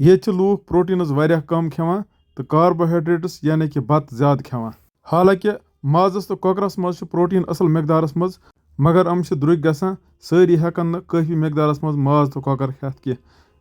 ये लूख प्रोटीनस वारिया कम खेवान तो कार्बोहाइड्रेट्स यानी कि बत ज्यादा खेवान। हालांकि माजस तो कॉकरस मज प्रोटीन असल मकदारस मज, मगर अम द्रुग गसान सारी हेकन काफ़ी मकदारस मज माज तो कॉकर हेत की।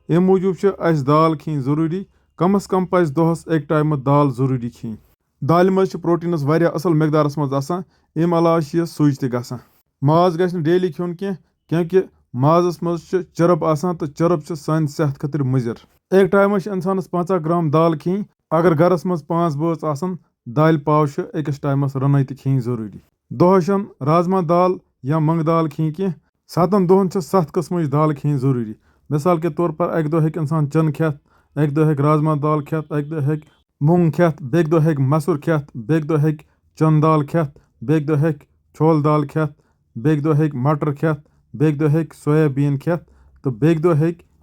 अम मूजूब अस दाल खीन ज़रूरी, कम अज़ कम पज दोहस एक टाइम दाल ज़रूरी खीन। दाल मज प्रोटीनस वारिया असल मकदारस मज आसान। अम अलावा यह सुज ते गसान। माज गछ न डेली खेन कह, क्योंकि माजस मज चरब आसान तो चरब सान सेहत खतर मुजिर। एक टाइम इंसानस 50 ग्राम दाल खीन। अगर घरस मज 5 बच आसन, दाल पाव अकिस टाइमस रन तो खीन ज़रूरी। दोहन राजमा दाल या मंग दाल खीन कह, 7 दोहन 7 किस्म दाल खीन ज़रूरी। मिसाल के तौर पर अक दो इंसान चन खेत, अक दो राजमा दाल खेत, अक दो मूंग खेत, बेक दो मसूर खेत, बेक दो चन दाल खेत, बेक दो छोल दाल खेत, बेक दो मटर खेत, बेक दो सोयाबीन खेत, तो बेक दो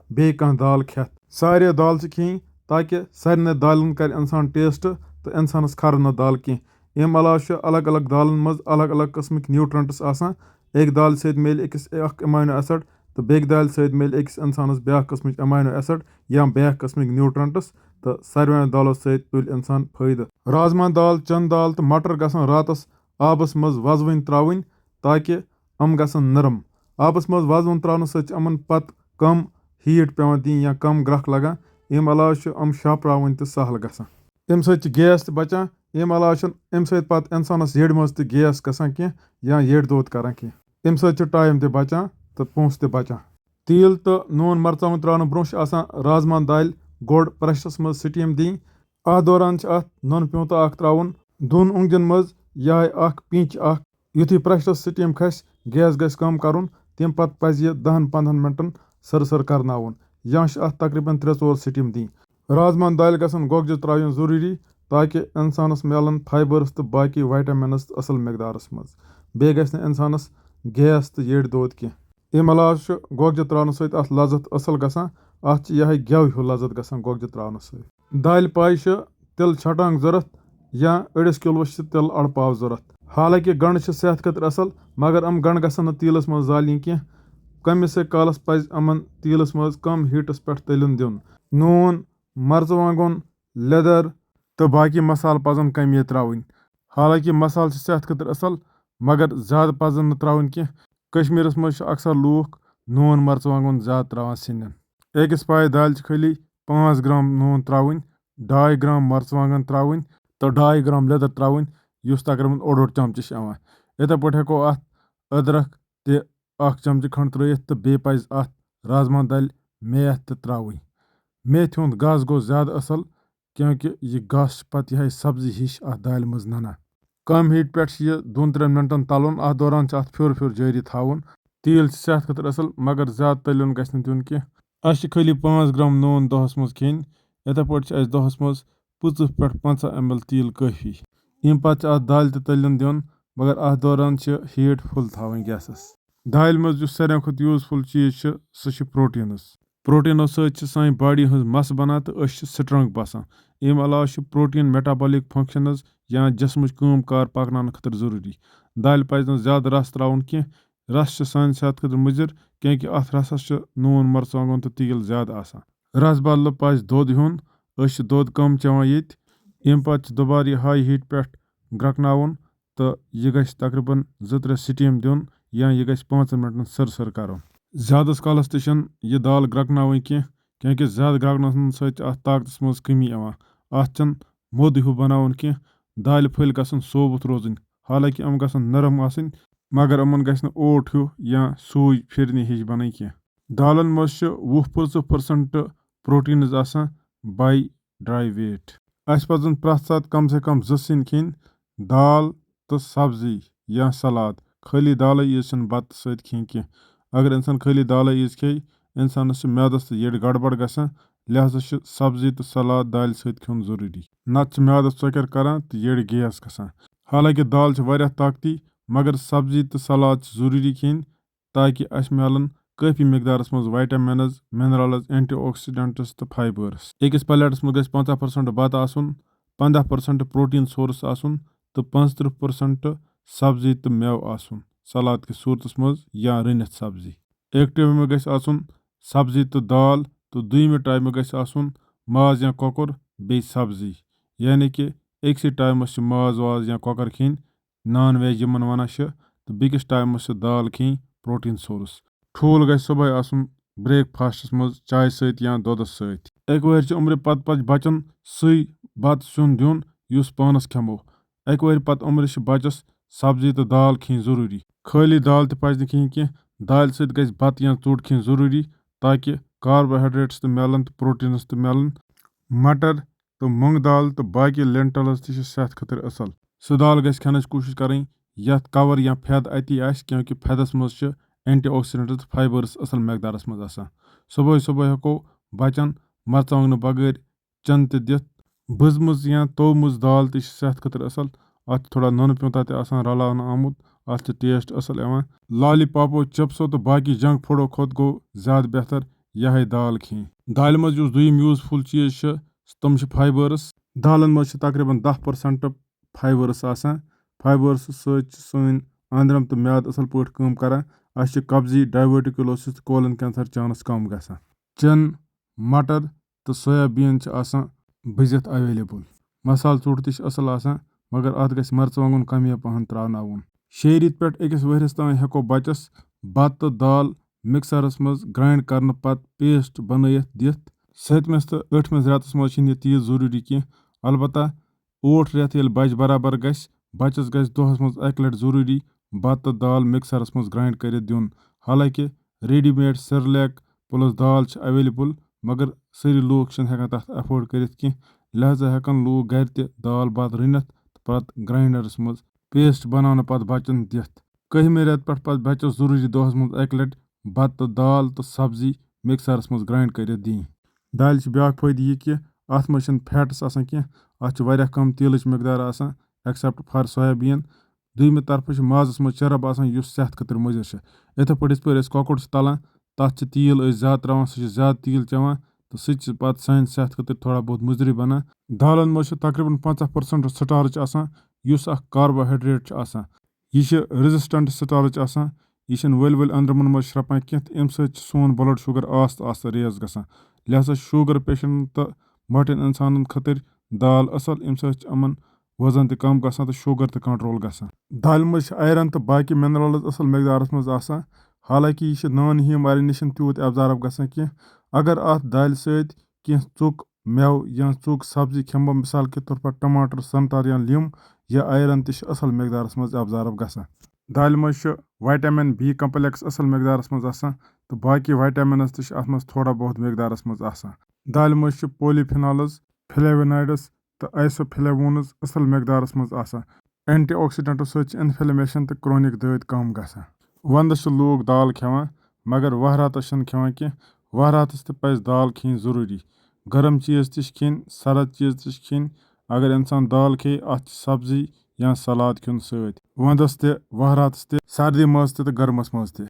बे दाल खेत। सारे दाल खीन ताकि सारे दालन कर इंसान टेस्ट तो इंसानस खर न दाल कह। अम अलावा अलग अलग दालन मज अलग अलग किस्म न्यूट्रंट्स आसान। एक दाल सत मिल अकिस अमाइनो एसिड तो बेक दाल सत मिल अकिस इंसानस ब्या किस्म अमाइनो एसिड या ब्या किस्म न्यूट्रंट्स, तो सारे दालों सत तुल इंसान फायदे। राजमा दाल, चन दाल तो मटर गसन रातस आबस मज वजवन त्रावन ताकि अम गसन नरम। आबस मज वजवन त्रावन सत अमन पत कम हीट पेवान दिन या कम ग्रख लगान। अम अलावा अम शापरावन तो सहल गसान। अम सत गैस तो बचान। अम अलावा अम सत पत इंसानस येड़ मज तो गैस गसान कह या येड़ दोद करान कह। अम सत टाइम तो बचान तो पोंस तो बचान। तेल तो नून मरचावन त्रावन ब्रोह आसान राजमा दाल गोड़ प्रेशरस मज स्टीम दिन। अ दौरान अत नन प्योंत त्रावन दोन उंगजन मज या पींच युथी प्रेशरस स्टीम खस गैस गस कम कर तम पत पज 10-15 मिनटन सर करनावन या अत तकरीबन 3-4 स्टीम दी। राजमा दाल गसन गोगज त्रावन ज़रूरी ताकि इंसानस मिलन फाइबर्स तो बाकी विटामिनस असल मकदारस मज। बे गस इंसानस गैस तो येड़ दोद कह। अम अलावा गोगज त्रावन सत अत लज़त असल गसान। अत यह गेव हिू लज़त गसान गोगज त्रावन सत। दाल पाई तिल छटांग ज़रूरत या अड़िस किलोस तिल अड़ पाव ज़रूरत। हालांकि गंड सेहत खतर असल, मगर अम गंड गसन तीलस मज जालिन कह। कमिस कालस पज अमन तीलस मज कम हीटस पे तलन दिन। नून, मरचवांगन, लेदर तो बाकी मसाल पजन कमी त्रावन। हालांकि मसाल सेहत खतर असल, मगर ज़्यादा पजन त्रावन कह। कश्मीरस मज अक्सर लूख नून मरचवांगन ज़्यादा त्रावन सिनन। अकिस पाए दाल खाली 5 ग्राम नून त्रावन, 2.5 ग्राम मरचवांगन त्रावन तो 2.5 ग्राम लेदर त्रावन, युस तकरीबन ओड चमच यवान। इथे पे हेको अत अदरक ते 1 चमच खंड त्रित तो बे पज अत राजमा दाल मेथ तो त्रावन। मेथ हुंद गस गो ज्यादा असल, क्योंकि यह गस पत यह सब्जी हिश अत दाल मज नना। कम हीट पे यह 2-3 मिनटन तलन। अत दौरान अत फ्योर फ्योर जारी थावन। तेल सेहत खतर असल, मगर ज्यादा तलन गछ दिन कह। अस खाली 5 ग्राम नून दोहस मज खेन। इथे पे दोहस मज 25 पे 50 ml तेल काफ़ी। अम पे अत दाल तलन दिन, मगर अत दौरान हीट फुल थावन गैसस। दाल मज सारे खुद यूजफुल चीज सह प्रोटीनस। प्रोटीनो सत सान बॉडी हज मस बना तो स्ट्रंग बसान। अम अलावा प्रोटीन मेटाबॉलिक फंक्शनस या जिस्म काम कार पकन खतर ज़रूरी। दाल पज ज्यादा रस त्रावन कह। रस सान सेहत खतर मुजिर, क्योंकि अत रसस नून मरचवांगन तो तेल ज्यादा आसान। रस बदल पज दोध हेन। दोध कम चवान ये। अम पे दोबारा यह हाई हीट पे ग्रकनावन तो यह गछ तकरीबन 2-3 स्टीम दिन या यह गछ 5 मिनटन सर कर। ज्यादा कालस तो यह दाल ग्रकनावन कह, क्योंकि ज्यादा ग्रकन सत ताकतस मज कमी आवान। अत मोद हिू बनावन कह। दाल फल गसन सोबुत रोजन। हालांकि अम गसन नरम आसन, मगर अमन गछ ओट हिू या सूज फिरने हिश बन कह। दालन मज 20-25% प्रोटीनस आसान बाय ड्राई वेट। अस पजन प्रथ सात कम से कम 2 सिन खेन, दाल तो सब्जी या सलाद। खाली दाल यीज बत सत खेन कह। अगर इंसान खाली दाल यीज खे, इंसानस म्यादस येड़ गड़बड़ गसान। लिहाजा सब्जी तो सलाद दाल सत खेन ज़रूरी। नत म्यादस चकर करान तो येड़ गैस गसान। हालांकि दाल वारिया ताकती, मगर सब्जी तो सलाद ज़रूरी खेन ताकि अस मिलन काफ़ी मकदारस मज विटामिनस, मिनरल्स, एंटीऑक्सीडेंट्स तो फाइबर्स। अकिस प्लेटस मज गछ 50% बत आसन, 15% प्रोटीन सोर्स आसन तो 35% सब्जी तो मेव आसन सलाद के सूरतस मज या रनित सब्जी। एक टाइम में गछ आसन सब्जी तो दाल तो दुयमे टाइम गछ आसन माज या कۄکُر بیٚیہِ سبزی یعنی کہ أکسٕے ٹایمَس چھِ ماز واز یا کۄکَر کھیٚنۍ نان ویج یِمن وَنان چھِ تہٕ بیٚکِس ٹایمَس چھِ دال کھیٚنۍ پروٹیٖن سورس ٹھوٗل گژھِ صُبحٲے آسُن برٛیک فاسٹَس منٛز چاے سۭتۍ یا دۄدَس سۭتۍ اَکہِ وہٕرۍ چہِ عُمرِ پَتہٕ پَزِ بَچَن سُے بَتہٕ سیُن دیُن یُس پانَس کھٮ۪مو اَکہِ وہٕرۍ پَتہٕ عُمرِ چھِ بَچَس سبزی تہٕ دال کھیٚنۍ ضروٗری خٲلی دال تہِ پَزِ نہٕ کھیٚنۍ کینٛہہ دالہِ سۭتۍ گژھِ بَتہٕ یا ژوٚٹ کھیٚنۍ ضروٗری تاکہِ کاربوہایڈریٹٕس تہِ میلَن تہٕ پروٹیٖنٕز تہِ میلَن مٹر تہٕ مۄنٛگہٕ دال تہٕ باقٕے لینٹلز تہِ چھِ صحت خٲطرٕ اصل سُہ دال گژھِ کھٮ۪نٕچ کوٗشِش کَرٕنۍ یَتھ کَور یا فیٚد اَتی آسہِ کیونکہِ فیٚدَس منٛز چھِ اینٹی آکسیڈنٹٕس تہٕ فایبٲرٕس اصل مقدارَس منٛز آسان صُبحٲے صُبحٲے ہٮ۪کو بَچَن مرژٕوانٛگنہٕ بغٲر چَنہٕ تہِ دِتھ بٕزمٕژ یا توٚومٕژ دال تہِ چھِ صحت خٲطرٕ اصل اَتھ چھِ تھوڑا نُنہٕ پیوٗنٛتاہ تہِ آسان رلاونہٕ آمُت اَتھ چھِ ٹیسٹ اصل یِوان لالی پاپو چِپسو تہٕ باقٕے جنک فوڈو کھۄتہٕ گوٚو زیادٕ بہتر یِہے دال کھیٚنۍ دالہِ منٛز یُس دوٚیِم یوٗزفُل چیٖز چھِ تِم چھِ فایبٲرٕس دالن منٛز چھِ تقریٖباً 10% فایبٲرٕس آسان فایبٲرٕس سۭتۍ چھِ سٲنۍ أنٛدرم تہٕ میادٕ اصل پٲٹھۍ کٲم کران اَسہِ چھِ قبضی ڈایوَٹِکیوٗلوسِس تہٕ کولن کینسر چانس کم گژھان چن مٹر تہٕ سویابیٖن چھِ آسان بٔزِتھ ایویلیبل مسالہٕ ژوٚٹ تہِ چھِ اصل آسان مگر اَتھ گژھِ مرژٕوانٛگُن کَمے پہن تراوناوُن 6 ریٚتۍ پٮ۪ٹھ أکِس ؤریَس تام ہٮ۪کو بَچَس بَتہٕ تہٕ دال مِکسرَس منٛز گرٛاینڈ کرنہٕ پتہٕ پیسٹ بنٲیِتھ دِتھ 7مِس تہٕ 8مِس رٮ۪تس منٛز چھِنہٕ یہِ تیٖژ ضروٗری کینٛہہ البتہ 8 رٮ۪تھ ییٚلہِ بچہِ برابر گژھِ بَچَس گژھِ دۄہس منٛز 1 لٹہِ ضروٗری بَتہٕ تہٕ دال مِکسرَس منٛز گرٛاینڈ کٔرِتھ دیُن حالانکہِ ریڈی میڈ سِرلیک پٕلس دال چھِ ایویلیبل مگر سٲری لوٗکھ چھِنہٕ ہٮ۪کان تَتھ ایفٲڈ کٔرِتھ کینٛہہ لہذا ہٮ۪کن لوٗکھ گرِ تہِ دال بَتہٕ رٔنِتھ تہٕ پتہٕ گراینڈرس منٛز پیسٹ بناونہٕ پتہٕ بَچن دِتھ 1ہمہِ رٮ۪تہٕ پٮ۪ٹھ پَزِ بَچَس ضروٗری دۄہس منٛز 1 لٹہِ بَتہٕ تہٕ دال تہٕ سبزی مِکسرَس منٛز گرٛاینڈ کٔرِتھ دِنۍ دالہِ چھِ بیٛاکھ فٲیدٕ یہِ کہِ اَتھ منٛز چھِنہٕ فیٹٕس آسان کینٛہہ اَتھ چھِ واریاہ کم تیٖلٕچ مقدار آسان ایکسیپٹ فار سویابیٖن دوٚیمہِ طرفہٕ چھِ مازَس منٛز چرٕب آسان یُس صحت خٲطرٕ مُضِر چھِ یِتھَے پٲٹھۍ یِتھ پٲٹھۍ أسۍ کۄکُر چھِ تَلان تَتھ چھِ تیٖل أسۍ زیادٕ ترٛاوان سُہ چھِ زیادٕ تیٖل چٮ۪وان تہٕ سُہ تہِ چھِ پَتہٕ سانہِ صحت خٲطرٕ تھوڑا بہت مُضرٕے بَنان دالن منٛز چھِ تقریٖباً 50% سٹارٕچ آسان یُس اکھ کاربوہایڈریٹ چھُ آسان یہِ چھِ رِزِسٹنٹ سٹارٕچ آسان یہِ چھِنہٕ ؤلۍ ؤلۍ أنٛدرمن منٛز شرٛپان کینٛہہ تہٕ اَمہِ سۭتۍ چھِ سون بلڈ شُگر آستہٕ آستہٕ ریز گژھان لہذا شوٗگر پیشنٹ تہٕ مۄٹٮ۪ن اِنسانن خٲطرٕ دال اصل اَمہِ سۭتۍ چھِ یِمن وزن تہِ کم گژھان تہٕ شوٗگر تہِ کنٹرول گژھان دالہِ منٛز چھِ آیرن تہٕ باقٕے مِنرلز اصل مقدارس منٛز آسان حالانکہِ یہِ چھِ نان ہیٖم والٮ۪ن نِش چھِنہٕ تیوٗت ایبزارب گژھان کینٛہہ اگر اَتھ دالہِ سۭتۍ کینٛہہ ژوٚک مٮ۪وٕ یا ژوٚک سبزی کھٮ۪مو مِثال کے طور پر ٹماٹر سنٛگتر یا لیٚمب یا آیرن تہِ چھِ اصل مقدارس منٛز ایبزارب گژھان دالہِ منٛز چھُ وایٹامِن B کمپلیکس اصل مقدارس منٛز آسان تہٕ باقٕے وایٹامِنز تہِ چھِ اَتھ منٛز تھوڑا بہت مقدارس منٛز آسان دالہِ منٛز چھِ پولِفِنالٕز فلیوِنایڈٕس تہٕ آیسوفلیوونٕز اصل مقدارس منٛز آسان اینٹی آکسیڈنٹو سۭتۍ چھِ انفلیمیشن تہٕ کرونِک دٲدۍ کم گژھان ونٛدس چھِ لوٗکھ دال کھٮ۪وان مگر وہراتس چھِنہٕ کھٮ۪وان کینٛہہ وہراتس تہِ پزِ دال کھیٚنۍ ضروٗری گرم چیٖز تہِ چھِ کھیٚنۍ سرد چیٖز تہِ چھِ کھیٚنۍ اگر انسان دال کھیٚیہِ اتھ چھِ سبزی یا سلاد کھیوٚن سۭتۍ ونٛدس تہِ وہراتس تہِ سردی منٛز تہِ تہٕ گرمس منٛز تہِ